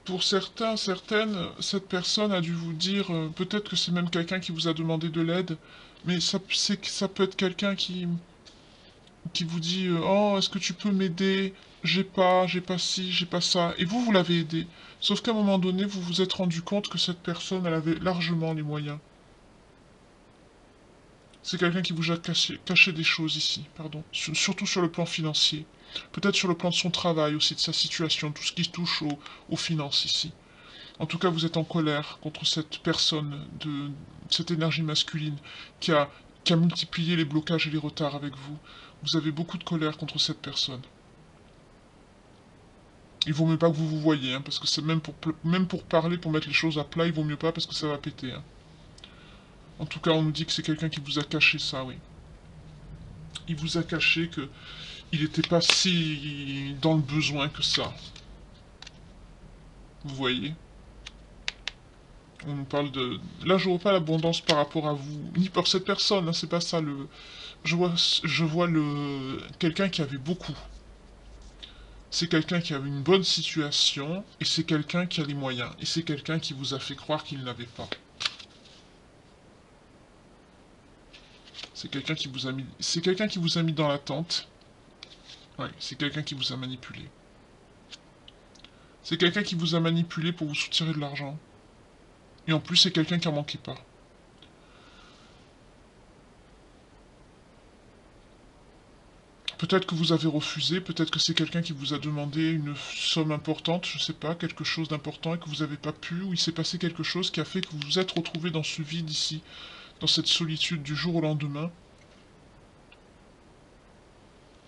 Pour certains, certaines, cette personne a dû vous dire, peut-être que c'est même quelqu'un qui vous a demandé de l'aide, mais ça peut être quelqu'un qui vous dit, oh, est-ce que tu peux m'aider? J'ai pas ci, j'ai pas ça. Et vous l'avez aidé. Sauf qu'à un moment donné, vous vous êtes rendu compte que cette personne, elle avait largement les moyens. C'est quelqu'un qui vous a caché des choses ici, pardon. Surtout sur le plan financier. Peut-être sur le plan de son travail aussi, de sa situation, tout ce qui touche aux finances ici. En tout cas, vous êtes en colère contre cette personne, cette énergie masculine qui a, qui a multiplié les blocages et les retards avec vous. Vous avez beaucoup de colère contre cette personne. Il vaut mieux pas que vous vous voyez, hein, parce que c'est même pour parler, pour mettre les choses à plat, il vaut mieux pas parce que ça va péter. Hein. En tout cas, on nous dit que c'est quelqu'un qui vous a caché ça, oui. Il vous a caché que il n'était pas si dans le besoin que ça. Vous voyez? On nous parle de... Là, je vois pas l'abondance par rapport à vous, ni par cette personne, hein, c'est pas ça le... je vois le... quelqu'un qui avait beaucoup. C'est quelqu'un qui avait une bonne situation, et c'est quelqu'un qui a les moyens. Et c'est quelqu'un qui vous a fait croire qu'il n'avait pas. C'est quelqu'un qui vous a mis dans la tente. Ouais, c'est quelqu'un qui vous a manipulé. C'est quelqu'un qui vous a manipulé pour vous soutirer de l'argent. Et en plus, c'est quelqu'un qui en manquait pas. Peut-être que vous avez refusé, peut-être que c'est quelqu'un qui vous a demandé une somme importante, je sais pas, quelque chose d'important et que vous n'avez pas pu, ou il s'est passé quelque chose qui a fait que vous vous êtes retrouvé dans ce vide ici, dans cette solitude du jour au lendemain.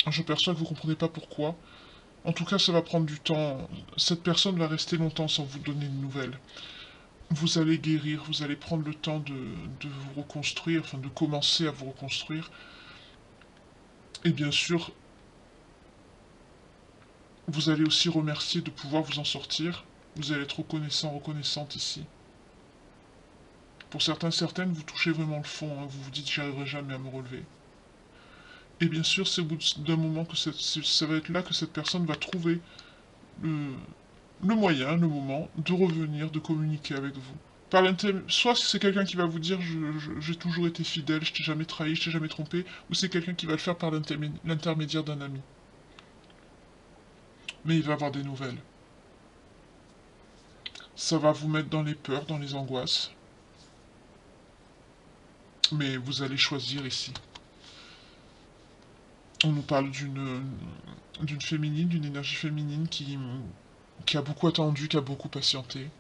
Je perçois que vous comprenez pas pourquoi. En tout cas, ça va prendre du temps. Cette personne va rester longtemps sans vous donner de nouvelles. Vous allez guérir, vous allez prendre le temps de vous reconstruire, enfin de commencer à vous reconstruire. Et bien sûr, vous allez aussi remercier de pouvoir vous en sortir. Vous allez être reconnaissant, reconnaissante ici. Pour certains, certaines, vous touchez vraiment le fond, hein, vous vous dites j'arriverai jamais à me relever. Et bien sûr, c'est au bout d'un moment que ça va être là que cette personne va trouver le, le moyen, le moment de revenir, de communiquer avec vous. Soit c'est quelqu'un qui va vous dire j'ai toujours été fidèle, je t'ai jamais trahi, je t'ai jamais trompé, ou c'est quelqu'un qui va le faire par l'intermédiaire d'un ami. Mais il va avoir des nouvelles. Ça va vous mettre dans les peurs, dans les angoisses. Mais vous allez choisir ici. On nous parle d'une féminine, d'une énergie féminine qui a beaucoup attendu, qui a beaucoup patienté.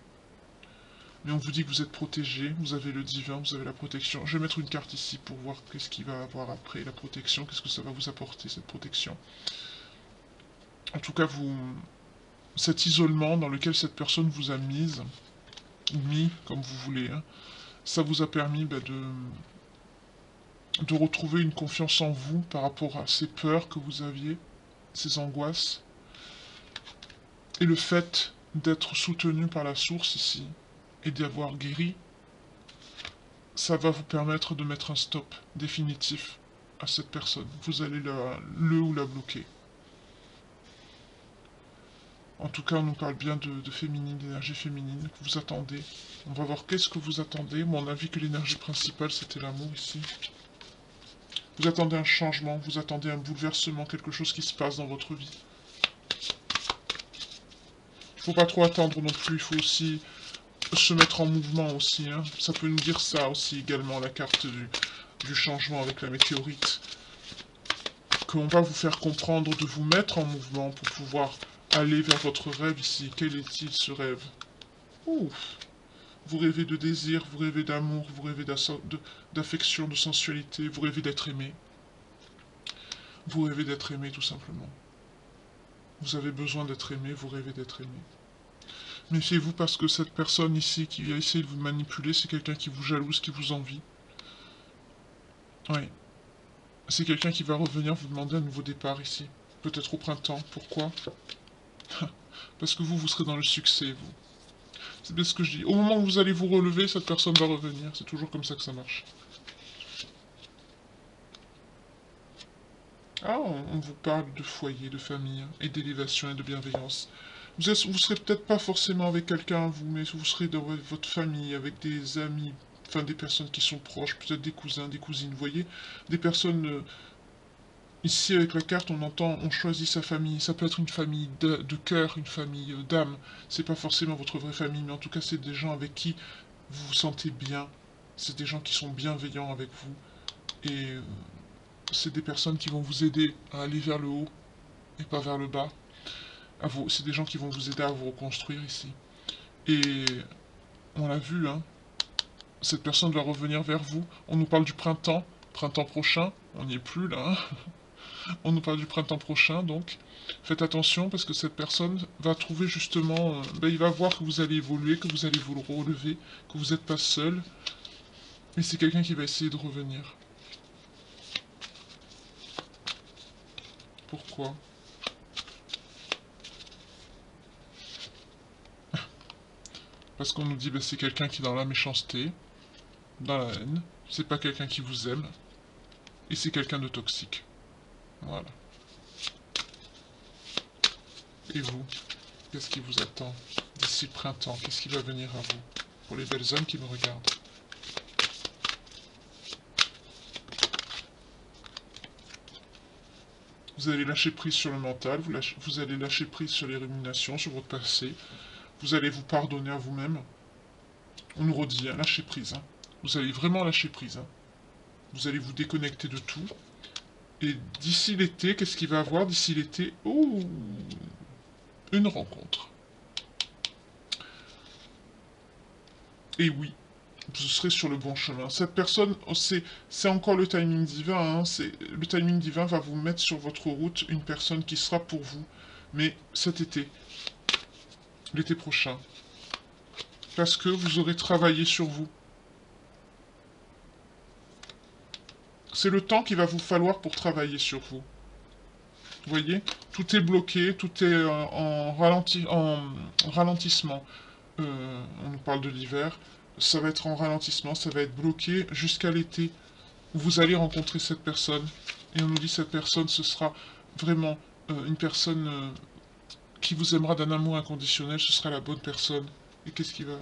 Mais on vous dit que vous êtes protégé, vous avez le divin, vous avez la protection. Je vais mettre une carte ici pour voir qu'est-ce qu'il va avoir après la protection, qu'est-ce que ça va vous apporter cette protection. En tout cas, cet isolement dans lequel cette personne vous a mise, ou mis, comme vous voulez, hein, ça vous a permis de retrouver une confiance en vous par rapport à ces peurs que vous aviez, ces angoisses, et le fait d'être soutenu par la source ici, et d'avoir guéri, ça va vous permettre de mettre un stop définitif à cette personne. Vous allez le ou la bloquer. En tout cas, on nous parle bien de féminine, d'énergie féminine que vous attendez. On va voir qu'est-ce que vous attendez. Moi, on a vu que l'énergie principale, c'était l'amour ici. Vous attendez un changement, vous attendez un bouleversement, quelque chose qui se passe dans votre vie. Il faut pas trop attendre non plus, il faut aussi se mettre en mouvement aussi. Hein. Ça peut nous dire ça aussi également, la carte du changement avec la météorite. Qu'on va vous faire comprendre de vous mettre en mouvement pour pouvoir aller vers votre rêve ici. Quel est-il ce rêve? Ouf. Vous rêvez de désir, vous rêvez d'amour, vous rêvez d'affection, de sensualité, vous rêvez d'être aimé. Vous rêvez d'être aimé tout simplement. Vous avez besoin d'être aimé, vous rêvez d'être aimé. Méfiez-vous parce que cette personne ici qui vient essayer de vous manipuler, c'est quelqu'un qui vous jalouse, qui vous envie. Oui. C'est quelqu'un qui va revenir vous demander un nouveau départ ici. Peut-être au printemps. Pourquoi? Parce que vous serez dans le succès, vous. C'est bien ce que je dis. Au moment où vous allez vous relever, cette personne va revenir. C'est toujours comme ça que ça marche. Ah, on vous parle de foyer, de famille, et d'élévation et de bienveillance. Vous serez peut-être pas forcément avec quelqu'un, vous, mais vous serez dans votre famille, avec des amis, enfin des personnes qui sont proches, peut-être des cousins, des cousines, vous voyez, des personnes... ici, avec la carte, on entend, on choisit sa famille. Ça peut être une famille de cœur, une famille d'âme. C'est pas forcément votre vraie famille, mais en tout cas, c'est des gens avec qui vous vous sentez bien. C'est des gens qui sont bienveillants avec vous. Et c'est des personnes qui vont vous aider à aller vers le haut et pas vers le bas. C'est des gens qui vont vous aider à vous reconstruire ici. Et on l'a vu, hein, cette personne va revenir vers vous. On nous parle du printemps prochain. On n'y est plus là, hein. On nous parle du printemps prochain, donc faites attention parce que cette personne va trouver justement, il va voir que vous allez évoluer, que vous allez vous relever, que vous n'êtes pas seul. Mais c'est quelqu'un qui va essayer de revenir. Pourquoi? Parce qu'on nous dit c'est quelqu'un qui est dans la méchanceté, dans la haine. C'est pas quelqu'un qui vous aime. Et c'est quelqu'un de toxique. Voilà. Et vous? Qu'est-ce qui vous attend d'ici le printemps? Qu'est-ce qui va venir à vous? Pour les belles âmes qui me regardent. Vous allez lâcher prise sur le mental, vous allez lâcher prise sur les ruminations, sur votre passé. Vous allez vous pardonner à vous-même. On nous redit, hein, lâcher prise. Hein. Vous allez vraiment lâcher prise. Hein. Vous allez vous déconnecter de tout. Et d'ici l'été, qu'est-ce qu'il va y avoir d'ici l'été? Oh, une rencontre. Et oui, vous serez sur le bon chemin. Cette personne, c'est encore le timing divin. Hein, le timing divin va vous mettre sur votre route une personne qui sera pour vous. Mais cet été, l'été prochain. Parce que vous aurez travaillé sur vous. C'est le temps qu'il va vous falloir pour travailler sur vous. Vous voyez? Tout est bloqué, tout est en ralentissement. On nous parle de l'hiver. Ça va être en ralentissement, ça va être bloqué jusqu'à l'été. Où vous allez rencontrer cette personne. Et on nous dit cette personne, ce sera vraiment une personne qui vous aimera d'un amour inconditionnel. Ce sera la bonne personne. Et qu'est-ce qui va...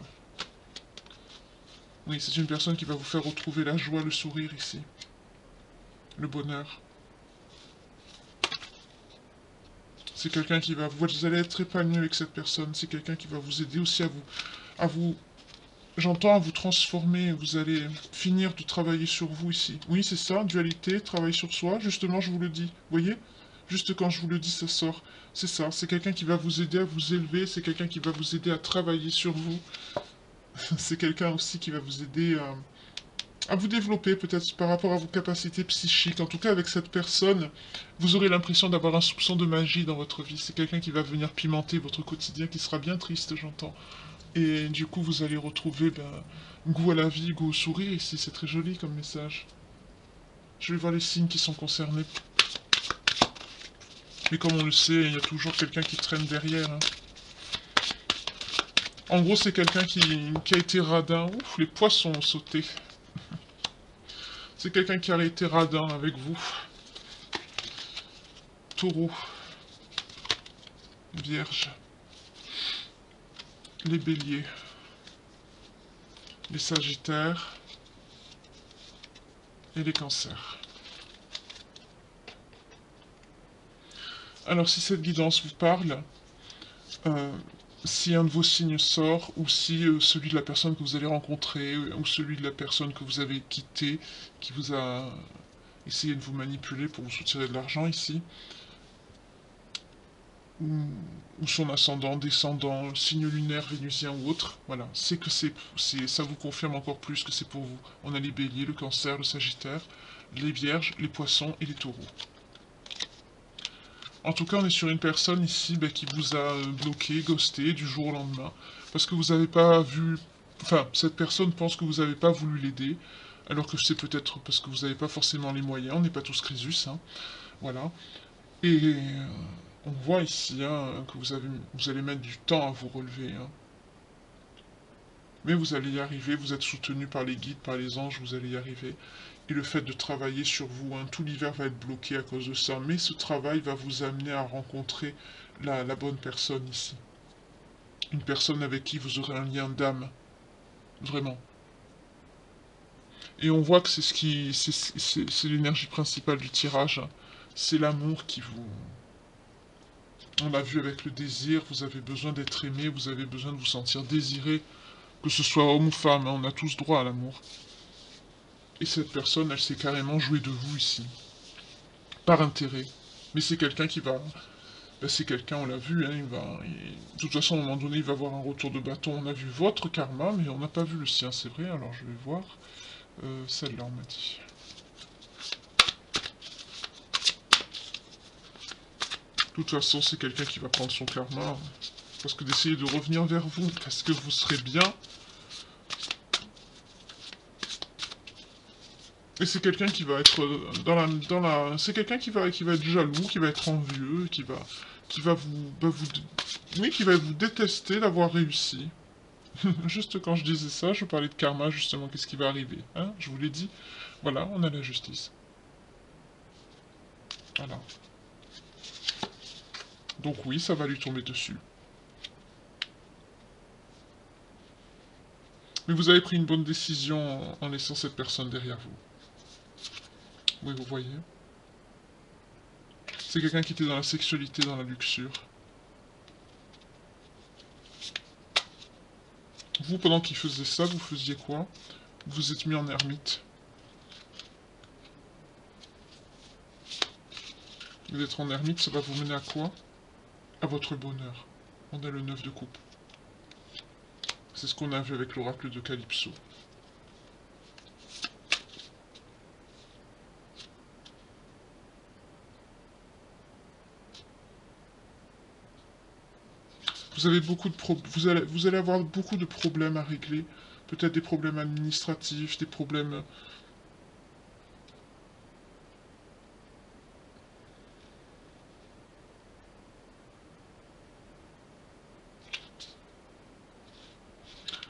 Oui, c'est une personne qui va vous faire retrouver la joie, le sourire ici. Le bonheur. C'est quelqu'un qui va... Vous allez être épanoui avec cette personne. C'est quelqu'un qui va vous aider aussi à vous... J'entends à vous transformer. Vous allez finir de travailler sur vous ici. Oui, c'est ça, dualité, travail sur soi. Justement, je vous le dis. Vous voyez? Juste quand je vous le dis, ça sort. C'est ça. C'est quelqu'un qui va vous aider à vous élever. C'est quelqu'un qui va vous aider à travailler sur vous. C'est quelqu'un aussi qui va vous aider à vous développer peut-être par rapport à vos capacités psychiques. En tout cas, avec cette personne, vous aurez l'impression d'avoir un soupçon de magie dans votre vie. C'est quelqu'un qui va venir pimenter votre quotidien, qui sera bien triste, j'entends. Et du coup, vous allez retrouver goût à la vie, goût au sourire ici. C'est très joli comme message. Je vais voir les signes qui sont concernés. Mais comme on le sait, il y a toujours quelqu'un qui traîne derrière. Hein. En gros, c'est quelqu'un qui a été radin. Ouf, les poissons ont sauté. C'est quelqu'un qui a été radin avec vous. Taureau. Vierge. Les béliers. Les sagittaires. Et les cancers. Alors, si cette guidance vous parle, si un de vos signes sort, ou si celui de la personne que vous allez rencontrer, ou celui de la personne que vous avez quitté, qui vous a essayé de vous manipuler pour vous soutirer de l'argent ici, ou son ascendant, descendant, signe lunaire, vénusien ou autre, voilà, c'est que ça vous confirme encore plus que c'est pour vous. On a les béliers, le cancer, le sagittaire, les vierges, les poissons et les taureaux. En tout cas, on est sur une personne ici qui vous a bloqué, ghosté du jour au lendemain. Parce que vous n'avez pas vu... Enfin, cette personne pense que vous n'avez pas voulu l'aider. Alors que c'est peut-être parce que vous n'avez pas forcément les moyens. On n'est pas tous Crésus, hein. Voilà. Et on voit ici hein, que vous allez mettre du temps à vous relever. Hein. Mais vous allez y arriver. Vous êtes soutenu par les guides, par les anges. Vous allez y arriver. Et le fait de travailler sur vous, hein, tout l'hiver va être bloqué à cause de ça, mais ce travail va vous amener à rencontrer la bonne personne ici. Une personne avec qui vous aurez un lien d'âme. Vraiment. Et on voit que c'est ce qui, c'est l'énergie principale du tirage. C'est l'amour qui vous... On l'a vu avec le désir, vous avez besoin d'être aimé, vous avez besoin de vous sentir désiré, que ce soit homme ou femme, hein, on a tous droit à l'amour. Et cette personne, elle s'est carrément jouée de vous ici. Par intérêt. Mais c'est quelqu'un qui va... Ben, c'est quelqu'un, on l'a vu, hein, de toute façon, à un moment donné, il va avoir un retour de bâton. On a vu votre karma, mais on n'a pas vu le sien, c'est vrai, alors je vais voir. Celle-là, on m'a dit. De toute façon, c'est quelqu'un qui va prendre son karma. Parce que d'essayer de revenir vers vous, parce que vous serez bien. Et c'est quelqu'un qui va être c'est quelqu'un qui va être jaloux, qui va être envieux, qui va oui, qui va vous détester d'avoir réussi. Juste quand je disais ça, je parlais de karma, justement, qu'est-ce qui va arriver, hein? Je vous l'ai dit. Voilà, on a la justice. Voilà. Donc oui, ça va lui tomber dessus. Mais vous avez pris une bonne décision en laissant cette personne derrière vous. Oui, vous voyez. C'est quelqu'un qui était dans la sexualité, dans la luxure. Vous, pendant qu'il faisait ça, vous faisiez quoi? Vous vous êtes mis en ermite. Vous êtes en ermite, ça va vous mener à quoi? À votre bonheur. On a le 9 de coupe. C'est ce qu'on a vu avec l'oracle de Calypso. Vous avez beaucoup de vous allez avoir beaucoup de problèmes à régler. Peut-être des problèmes administratifs, des problèmes...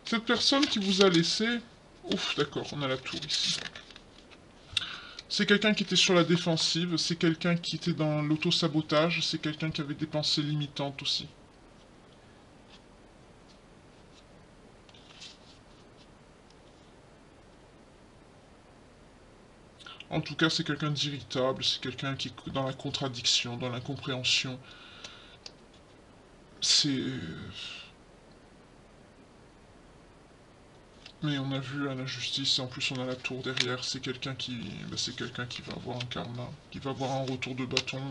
Cette personne qui vous a laissé... Ouf, d'accord, on a la tour ici. C'est quelqu'un qui était sur la défensive, c'est quelqu'un qui était dans l'auto-sabotage, c'est quelqu'un qui avait des pensées limitantes aussi. En tout cas, c'est quelqu'un d'irritable, c'est quelqu'un qui est dans la contradiction, dans l'incompréhension. C'est... Mais on a vu à la justice, et en plus on a la tour derrière, c'est quelqu'un qui... Bah, c'est quelqu'un qui va avoir un karma, qui va avoir un retour de bâton.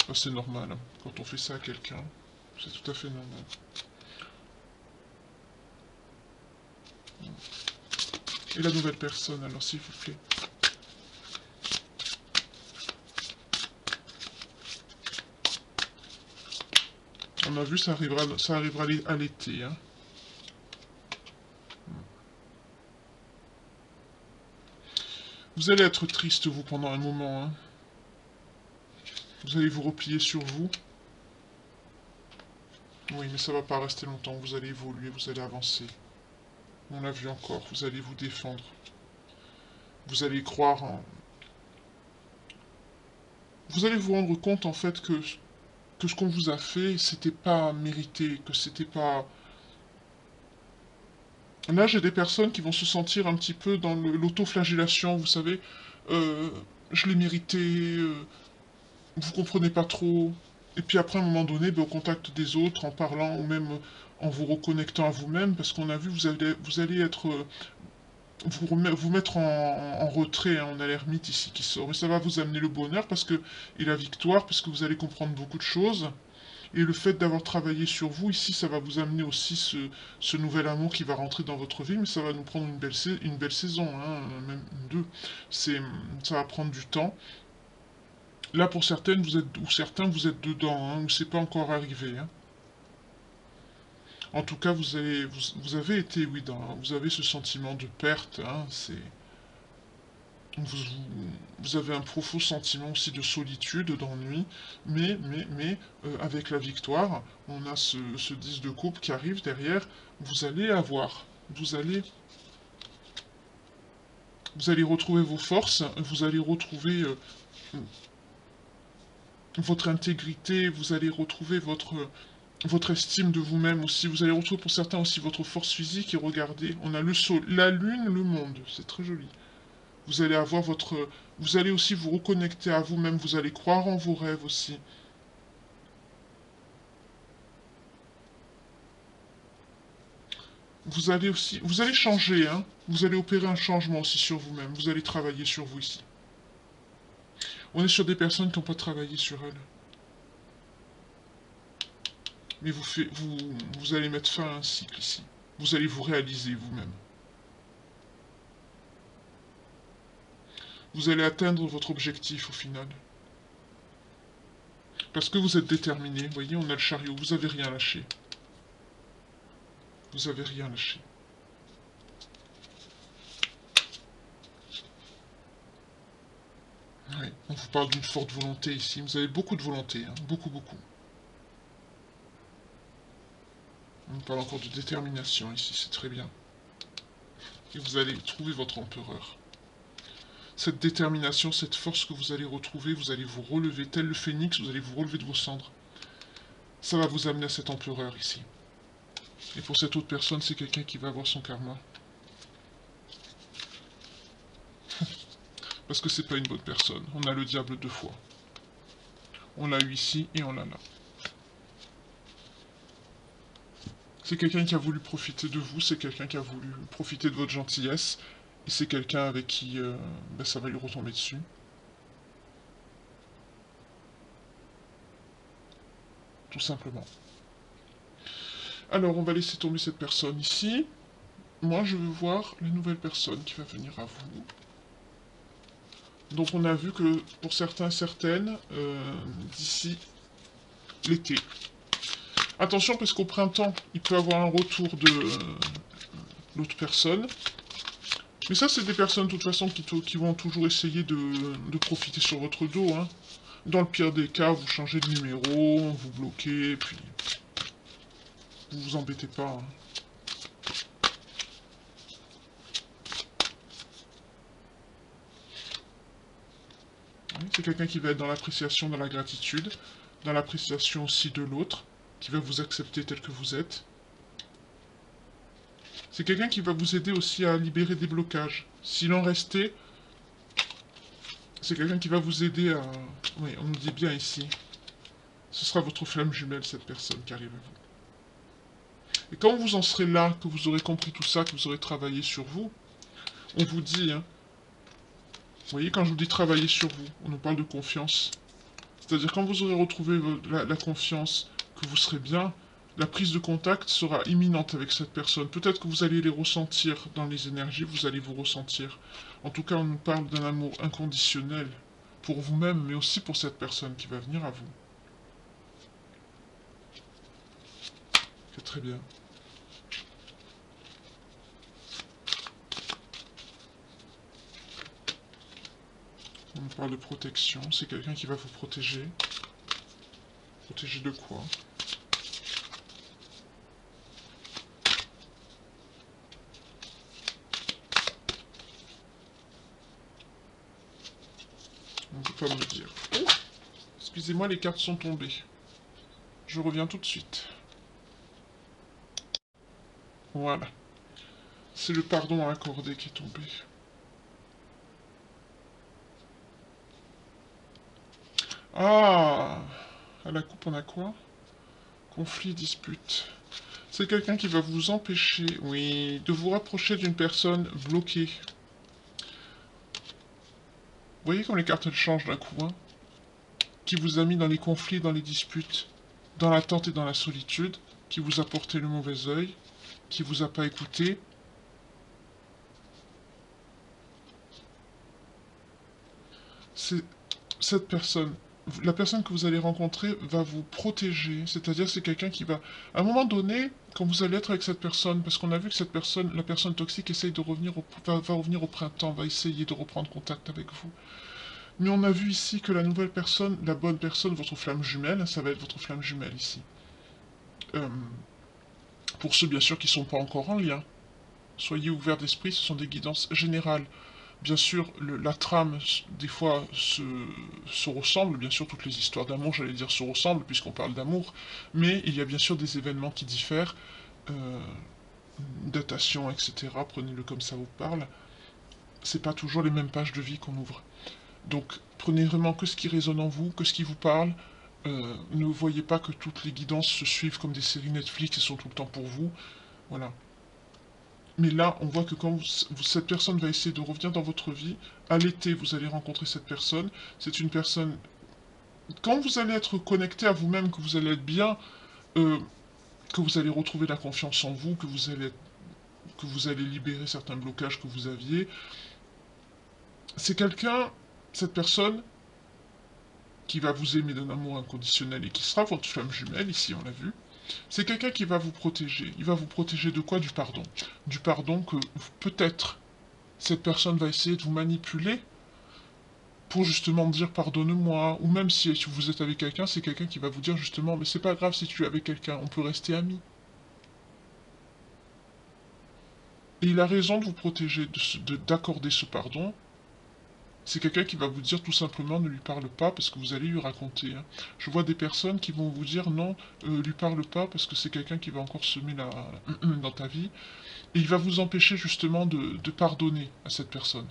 Bah, c'est normal, hein. Quand on fait ça à quelqu'un, c'est tout à fait normal. Et la nouvelle personne, alors s'il vous plaît. On a vu, ça arrivera à l'été, hein. Vous allez être triste, vous, pendant un moment, hein. Vous allez vous replier sur vous. Oui, mais ça va pas rester longtemps. Vous allez évoluer, vous allez avancer. On l'a vu encore, vous allez vous défendre. Vous allez croire en... Vous allez vous rendre compte, en fait, que ce qu'on vous a fait, c'était pas mérité, que c'était pas... Là, j'ai des personnes qui vont se sentir un petit peu dans l'autoflagellation, vous savez. Je l'ai mérité, vous comprenez pas trop. Et puis après, à un moment donné, ben, au contact des autres, en parlant, ou même en vous reconnectant à vous-même, parce qu'on a vu, vous allez être... vous mettre en retrait, hein, on a l'ermite ici qui sort. Mais ça va vous amener le bonheur, parce que, et la victoire, parce que vous allez comprendre beaucoup de choses. Et le fait d'avoir travaillé sur vous, ici, ça va vous amener aussi ce nouvel amour qui va rentrer dans votre vie, mais ça va nous prendre une belle saison, hein, même deux. Ça va prendre du temps. Là, pour certaines, vous êtes, ou certains, vous êtes dedans, hein, ou c'est pas encore arrivé. Hein. En tout cas, vous avez été, oui, vous avez ce sentiment de perte, hein, vous, vous avez un profond sentiment aussi de solitude, d'ennui, mais avec la victoire, on a ce 10 de coupe qui arrive derrière, vous allez avoir, vous allez retrouver vos forces, vous allez retrouver votre intégrité, vous allez retrouver votre... votre estime de vous-même aussi. Vous allez retrouver pour certains aussi votre force physique. Et regardez, on a le sol, la lune, le monde. C'est très joli. Vous allez avoir votre... Vous allez aussi vous reconnecter à vous-même. Vous allez croire en vos rêves aussi. Vous allez aussi... Vous allez changer, hein. Vous allez opérer un changement aussi sur vous-même. Vous allez travailler sur vous ici. On est sur des personnes qui n'ont pas travaillé sur elles. Mais vous allez mettre fin à un cycle ici. Vous allez vous réaliser vous-même. Vous allez atteindre votre objectif au final. Parce que vous êtes déterminé. Vous voyez, on a le chariot. Vous n'avez rien lâché. Vous n'avez rien lâché. Oui, on vous parle d'une forte volonté ici. Vous avez beaucoup de volonté. Hein. Beaucoup, beaucoup. On parle encore de détermination ici. C'est très bien. Et vous allez trouver votre empereur. Cette détermination, cette force que vous allez retrouver, vous allez vous relever, tel le phénix, vous allez vous relever de vos cendres. Ça va vous amener à cet empereur ici. Et pour cette autre personne, c'est quelqu'un qui va avoir son karma. Parce que c'est pas une bonne personne. On a le diable 2 fois. On l'a eu ici et on l'a là. C'est quelqu'un qui a voulu profiter de vous, c'est quelqu'un qui a voulu profiter de votre gentillesse. Et c'est quelqu'un avec qui ça va lui retomber dessus. Tout simplement. Alors, on va laisser tomber cette personne ici. Moi, je veux voir la nouvelle personne qui va venir à vous. Donc, on a vu que, pour certains, certaines, d'ici l'été. Attention, parce qu'au printemps, il peut y avoir un retour de l'autre personne. Mais ça, c'est des personnes, de toute façon, qui vont toujours essayer de profiter sur votre dos. Hein. Dans le pire des cas, vous changez de numéro, vous bloquez, puis vous vous embêtez pas. Hein. C'est quelqu'un qui va être dans l'appréciation, dans la gratitude, dans l'appréciation aussi de l'autre, qui va vous accepter tel que vous êtes. C'est quelqu'un qui va vous aider aussi à libérer des blocages. S'il en restait, c'est quelqu'un qui va vous aider à... Oui, on nous dit bien ici. Ce sera votre flamme jumelle, cette personne qui arrive à vous. Et quand vous en serez là, que vous aurez compris tout ça, que vous aurez travaillé sur vous, on vous dit, hein, vous voyez, quand je vous dis travailler sur vous, on nous parle de confiance. C'est-à-dire quand vous aurez retrouvé la confiance, que vous serez bien, la prise de contact sera imminente avec cette personne. Peut-être que vous allez les ressentir dans les énergies, vous allez vous ressentir. En tout cas, on nous parle d'un amour inconditionnel pour vous-même, mais aussi pour cette personne qui va venir à vous. C'est très bien. On nous parle de protection, c'est quelqu'un qui va vous protéger. Protéger de quoi ? On ne peut pas me dire. Oh, excusez-moi, les cartes sont tombées. Je reviens tout de suite. Voilà. C'est le pardon à accorder qui est tombé. Ah, à la coupe, on a quoi? Conflit, dispute. C'est quelqu'un qui va vous empêcher, oui, de vous rapprocher d'une personne bloquée. Vous voyez comme les cartes elles changent d'un coup, hein? Qui vous a mis dans les conflits, dans les disputes, dans l'attente et dans la solitude, qui vous a porté le mauvais œil, qui vous a pas écouté. C'est cette personne. La personne que vous allez rencontrer va vous protéger, c'est-à-dire c'est quelqu'un qui va, à un moment donné, quand vous allez être avec cette personne, parce qu'on a vu que cette personne, la personne toxique, essaye de revenir va revenir au printemps, va essayer de reprendre contact avec vous. Mais on a vu ici que la nouvelle personne, la bonne personne, votre flamme jumelle, ça va être votre flamme jumelle ici. Pour ceux bien sûr qui ne sont pas encore en lien, soyez ouverts d'esprit, ce sont des guidances générales. Bien sûr, la trame, des fois, se ressemble. Bien sûr, toutes les histoires d'amour, j'allais dire, se ressemblent, puisqu'on parle d'amour. Mais il y a bien sûr des événements qui diffèrent. Euh, Datation, etc. Prenez-le comme ça vous parle. C'est pas toujours les mêmes pages de vie qu'on ouvre. Donc, prenez vraiment que ce qui résonne en vous, que ce qui vous parle. Ne voyez pas que toutes les guidances se suivent comme des séries Netflix et sont tout le temps pour vous. Voilà. Mais là, on voit que quand cette personne va essayer de revenir dans votre vie, à l'été, vous allez rencontrer cette personne. C'est une personne... Quand vous allez être connecté à vous-même, que vous allez être bien, euh, que vous allez retrouver la confiance en vous, que vous allez libérer certains blocages que vous aviez, c'est quelqu'un, cette personne, qui va vous aimer d'un amour inconditionnel et qui sera votre flamme jumelle, ici on l'a vu. C'est quelqu'un qui va vous protéger. Il va vous protéger de quoi? Du pardon. Du pardon que peut-être cette personne va essayer de vous manipuler pour justement dire pardonne-moi. Ou même si vous êtes avec quelqu'un, c'est quelqu'un qui va vous dire justement mais c'est pas grave si tu es avec quelqu'un, on peut rester amis. Et il a raison de vous protéger, d'accorder ce pardon. C'est quelqu'un qui va vous dire tout simplement ne lui parle pas parce que vous allez lui raconter. Hein. Je vois des personnes qui vont vous dire non, lui parle pas parce que c'est quelqu'un qui va encore semer dans ta vie. Et il va vous empêcher justement de pardonner à cette personne.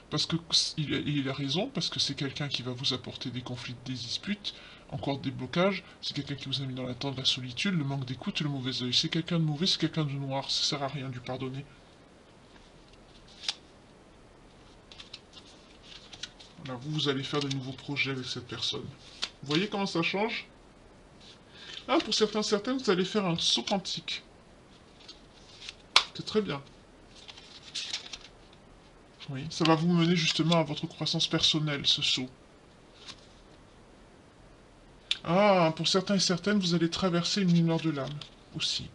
Parce que il a raison, parce que c'est quelqu'un qui va vous apporter des conflits, des disputes, encore des blocages. C'est quelqu'un qui vous a mis dans l'attente de la solitude, le manque d'écoute et le mauvais œil. C'est quelqu'un de mauvais, c'est quelqu'un de noir. Ça sert à rien de lui pardonner. Là, vous allez faire de nouveaux projets avec cette personne. Vous voyez comment ça change? Ah, pour certaines, vous allez faire un saut quantique. C'est très bien. Oui, ça va vous mener justement à votre croissance personnelle, ce saut. Ah, pour certains et certaines, vous allez traverser une nuit noire de l'âme, aussi.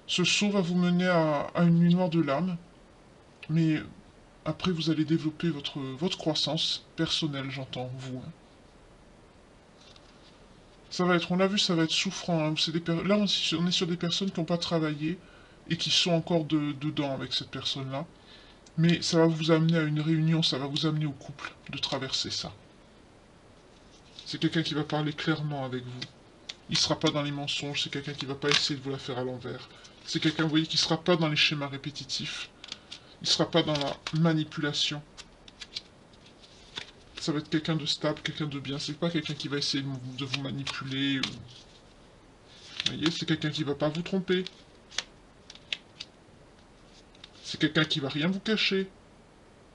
Ce saut va vous mener à une nuit noire de l'âme, mais après, vous allez développer votre croissance personnelle, j'entends, vous. Hein. Ça va être, on l'a vu, ça va être souffrant. Hein. Là, on est sur des personnes qui n'ont pas travaillé et qui sont encore dedans avec cette personne-là. Mais ça va vous amener à une réunion, ça va vous amener au couple de traverser ça. C'est quelqu'un qui va parler clairement avec vous. Il ne sera pas dans les mensonges, c'est quelqu'un qui ne va pas essayer de vous la faire à l'envers. C'est quelqu'un, vous voyez, qui ne sera pas dans les schémas répétitifs. Il ne sera pas dans la manipulation. Ça va être quelqu'un de stable, quelqu'un de bien. C'est pas quelqu'un qui va essayer de vous manipuler. Ou... Vous voyez, c'est quelqu'un qui ne va pas vous tromper. C'est quelqu'un qui va rien vous cacher.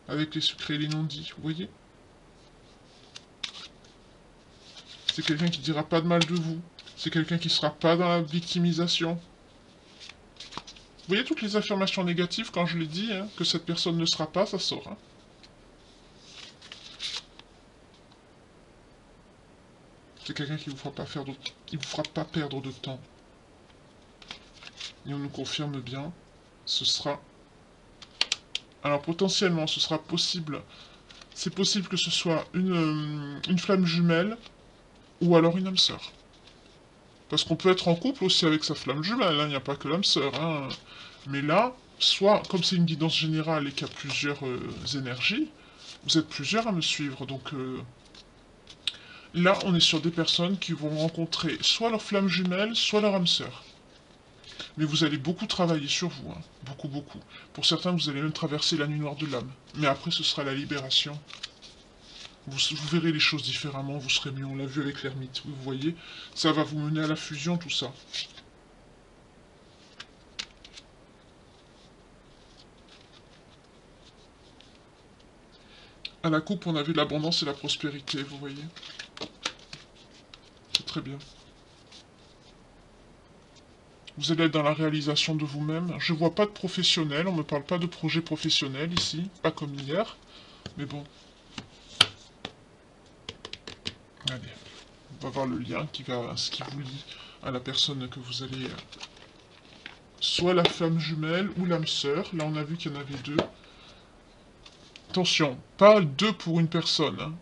Avec les secrets et les non-dits, vous voyez. C'est quelqu'un qui dira pas de mal de vous. C'est quelqu'un qui sera pas dans la victimisation. Vous voyez toutes les affirmations négatives, quand je l'ai dit, hein, que cette personne ne sera pas, ça sort. Hein. C'est quelqu'un qui vous fera pas qui vous fera pas perdre de temps. Et on nous confirme bien, ce sera... Alors potentiellement, ce sera possible... C'est possible que ce soit une flamme jumelle, ou alors une âme sœur. Parce qu'on peut être en couple aussi avec sa flamme jumelle, hein, il n'y a pas que l'âme sœur. Hein. Mais là, soit, comme c'est une guidance générale et qu'il y a plusieurs énergies, vous êtes plusieurs à me suivre, donc... Là, on est sur des personnes qui vont rencontrer soit leur flamme jumelle, soit leur âme sœur. Mais vous allez beaucoup travailler sur vous, hein. Beaucoup, beaucoup. Pour certains, vous allez même traverser la nuit noire de l'âme. Mais après, ce sera la libération. Vous verrez les choses différemment, vous serez mieux. On l'a vu avec l'ermite, vous voyez. Ça va vous mener à la fusion, tout ça. À la coupe, on avait l'abondance et la prospérité, vous voyez. C'est très bien. Vous allez être dans la réalisation de vous-même. Je vois pas de professionnel, on me parle pas de projet professionnel ici, pas comme hier. Mais bon. Allez, on va voir le lien ce qui vous lie à la personne que vous allez... soit la femme jumelle ou l'âme sœur. Là, on a vu qu'il y en avait deux. Attention, pas deux pour une personne. Hein.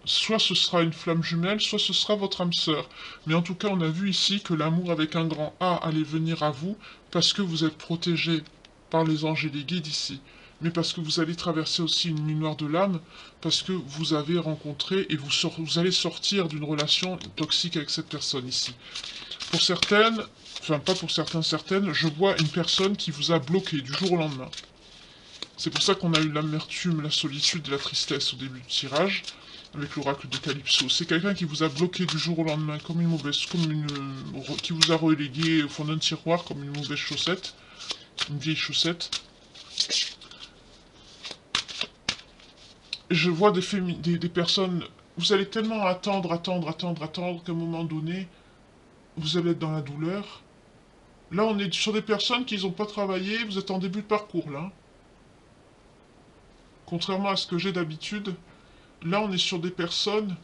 Soit ce sera une flamme jumelle, soit ce sera votre âme sœur. Mais en tout cas, on a vu ici que l'amour avec un grand A allait venir à vous parce que vous êtes protégé par les anges et les guides ici. mais parce que vous allez traverser aussi une nuit noire de l'âme, parce que vous avez rencontré et vous allez sortir d'une relation toxique avec cette personne ici. Pour certaines, enfin pas pour certaines, je vois une personne qui vous a bloqué du jour au lendemain. C'est pour ça qu'on a eu l'amertume, la solitude et la tristesse au début du tirage, avec l'oracle de Calypso. C'est quelqu'un qui vous a bloqué du jour au lendemain, comme une mauvaise, qui vous a relégué au fond d'un tiroir comme une mauvaise chaussette, une vieille chaussette. Je vois des personnes, vous allez tellement attendre qu'à un moment donné, vous allez être dans la douleur. Là, on est sur des personnes qui n'ont pas travaillé, vous êtes en début de parcours, là. Contrairement à ce que j'ai d'habitude, là, on est sur des personnes,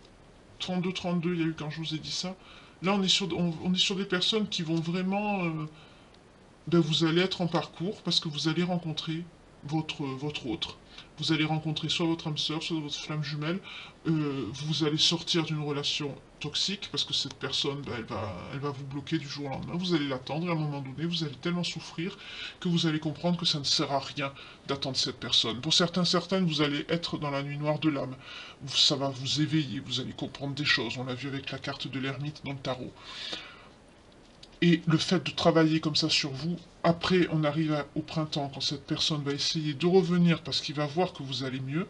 32, il y a eu quand je vous ai dit ça, là, on est sur des personnes qui vont vraiment... ben, vous allez être en parcours parce que vous allez rencontrer votre autre. Vous allez rencontrer soit votre âme sœur, soit votre flamme jumelle. Vous allez sortir d'une relation toxique parce que cette personne, ben, elle va vous bloquer du jour au lendemain. Vous allez l'attendre et à un moment donné, vous allez tellement souffrir que vous allez comprendre que ça ne sert à rien d'attendre cette personne. Pour certaines, vous allez être dans la nuit noire de l'âme. Ça va vous éveiller, vous allez comprendre des choses. On l'a vu avec la carte de l'ermite dans le tarot. Et le fait de travailler comme ça sur vous, après on arrive au printemps, quand cette personne va essayer de revenir parce qu'il va voir que vous allez mieux,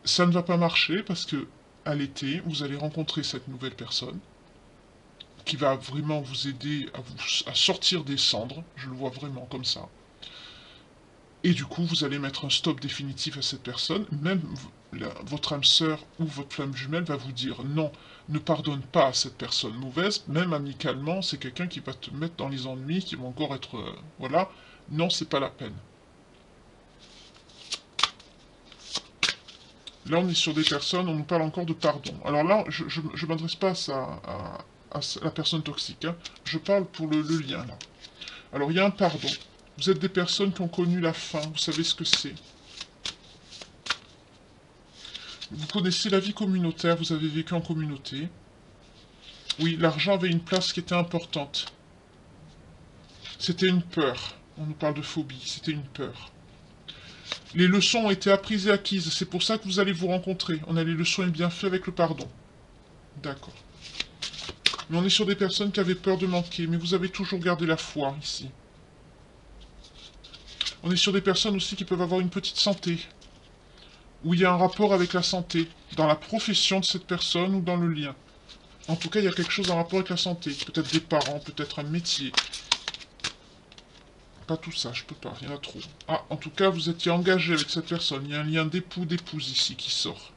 ça ne va pas marcher parce que à l'été, vous allez rencontrer cette nouvelle personne qui va vraiment vous aider à sortir des cendres, je le vois vraiment comme ça. Et du coup, vous allez mettre un stop définitif à cette personne. Même votre âme sœur ou votre flamme jumelle va vous dire non, ne pardonne pas à cette personne mauvaise. Même amicalement, c'est quelqu'un qui va te mettre dans les ennuis, qui va encore être... voilà. Non, c'est pas la peine. Là, on est sur des personnes, on nous parle encore de pardon. Alors là, je ne m'adresse pas à la personne toxique. Hein. Je parle pour le lien, là. Alors, il y a un pardon. Vous êtes des personnes qui ont connu la fin, vous savez ce que c'est. Vous connaissez la vie communautaire, vous avez vécu en communauté. Oui, l'argent avait une place qui était importante. C'était une peur. On nous parle de phobie, c'était une peur. Les leçons ont été apprises et acquises, c'est pour ça que vous allez vous rencontrer. On a les leçons et bienfaits avec le pardon. D'accord. Mais on est sur des personnes qui avaient peur de manquer, mais vous avez toujours gardé la foi ici. On est sur des personnes aussi qui peuvent avoir une petite santé, où il y a un rapport avec la santé, dans la profession de cette personne ou dans le lien. En tout cas, il y a quelque chose en rapport avec la santé. Peut-être des parents, peut-être un métier. Pas tout ça, je peux pas, il y en a trop. Ah, en tout cas, vous étiez engagé avec cette personne. Il y a un lien d'époux-d'épouse ici qui sort.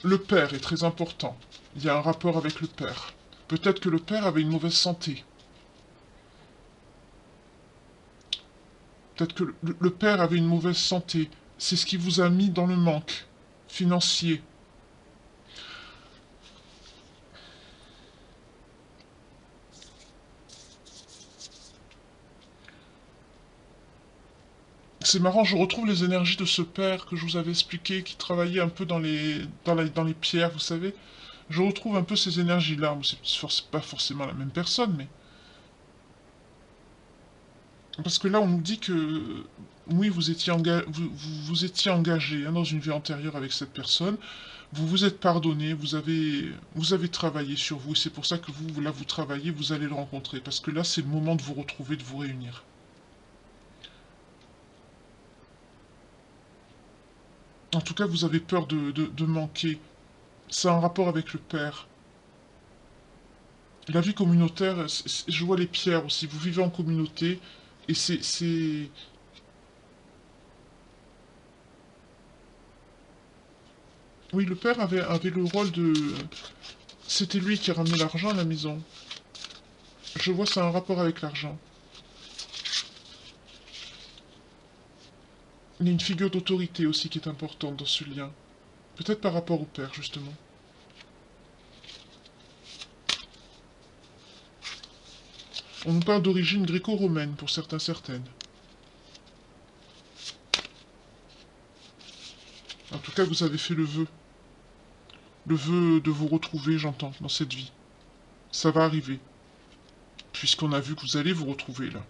Le père est très important. Il y a un rapport avec le père. Peut-être que le père avait une mauvaise santé. Peut-être que le père avait une mauvaise santé. C'est ce qui vous a mis dans le manque financier. C'est marrant, je retrouve les énergies de ce père que je vous avais expliqué, qui travaillait un peu dans les pierres, vous savez. Je retrouve un peu ces énergies-là. C'est pas forcément la même personne, mais... Parce que là, on nous dit que... Oui, vous étiez engagé hein, dans une vie antérieure avec cette personne. Vous vous êtes pardonné, vous avez travaillé sur vous. Et c'est pour ça que vous, là, vous travaillez, vous allez le rencontrer. Parce que là, c'est le moment de vous retrouver, de vous réunir. En tout cas, vous avez peur de manquer. Ça a un rapport avec le père. La vie communautaire, je vois les pierres aussi. Vous vivez en communauté et c'est... Oui, le père avait le rôle de... C'était lui qui ramenait l'argent à la maison. Je vois ça a un rapport avec l'argent. Il y a une figure d'autorité aussi qui est importante dans ce lien. Peut-être par rapport au père, justement. On nous parle d'origine gréco-romaine pour certaines. En tout cas, vous avez fait le vœu. Le vœu de vous retrouver, j'entends, dans cette vie. Ça va arriver. Puisqu'on a vu que vous allez vous retrouver, là.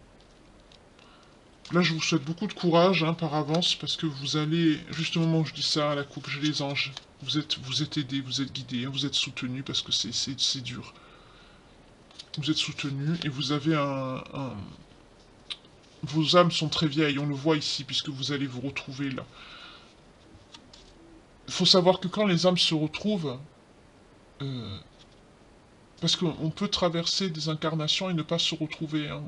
Là, je vous souhaite beaucoup de courage hein, par avance, parce que vous allez, juste au moment où je dis ça, à la coupe, j'ai les anges. Vous êtes aidés, vous êtes guidés, hein, vous êtes soutenus, parce que c'est dur. Vous êtes soutenus, et vous avez vos âmes sont très vieilles, on le voit ici, puisque vous allez vous retrouver là. Il faut savoir que quand les âmes se retrouvent, euh, parce qu'on peut traverser des incarnations et ne pas se retrouver, hein,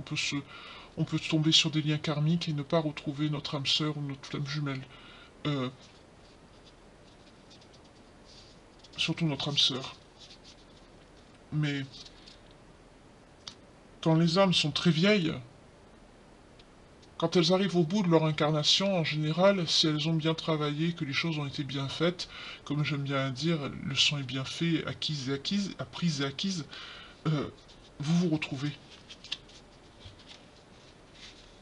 on peut tomber sur des liens karmiques et ne pas retrouver notre âme sœur ou notre âme jumelle. Euh, Surtout notre âme sœur. Mais quand les âmes sont très vieilles, quand elles arrivent au bout de leur incarnation, en général, si elles ont bien travaillé, que les choses ont été bien faites, comme j'aime bien dire, le sang est bien fait, acquise et acquise, apprise et acquise, euh, vous vous retrouvez.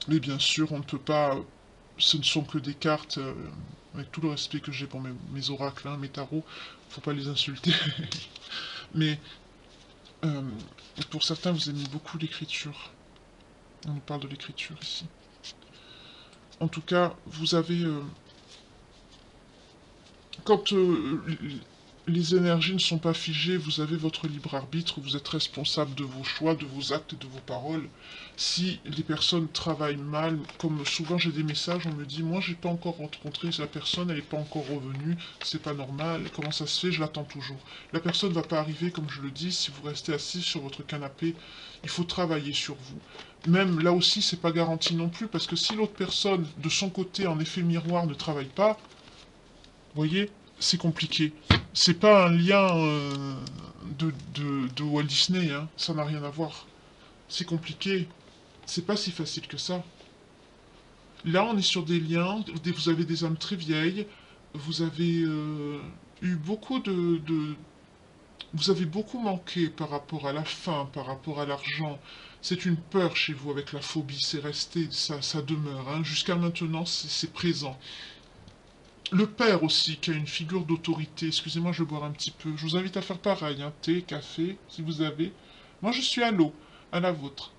Mais bien sûr, on ne peut pas... Ce ne sont que des cartes, avec tout le respect que j'ai pour mes oracles, hein, mes tarots, faut pas les insulter. Mais euh, pour certains, vous aimez beaucoup l'écriture. On nous parle de l'écriture ici. En tout cas, vous avez... quand les énergies ne sont pas figées, vous avez votre libre arbitre, vous êtes responsable de vos choix, de vos actes et de vos paroles. Si les personnes travaillent mal, comme souvent j'ai des messages, on me dit, moi j'ai pas encore rencontré la personne, elle n'est pas encore revenue, c'est pas normal, comment ça se fait, je l'attends toujours. La personne ne va pas arriver, comme je le dis, si vous restez assis sur votre canapé, il faut travailler sur vous. Même là aussi, c'est pas garanti non plus, parce que si l'autre personne, de son côté, en effet miroir, ne travaille pas, vous voyez, c'est compliqué. C'est pas un lien de Walt Disney, hein. Ça n'a rien à voir. C'est compliqué. C'est pas si facile que ça. Là, on est sur des liens. Vous avez des âmes très vieilles. Vous avez eu beaucoup vous avez beaucoup manqué par rapport à la faim, par rapport à l'argent. C'est une peur chez vous avec la phobie. C'est resté, ça demeure. Hein. Jusqu'à maintenant, c'est présent. Le père aussi, qui a une figure d'autorité. Excusez-moi, je vais boire un petit peu. Je vous invite à faire pareil, hein. Thé, café, si vous avez. Moi, je suis à l'eau, à la vôtre.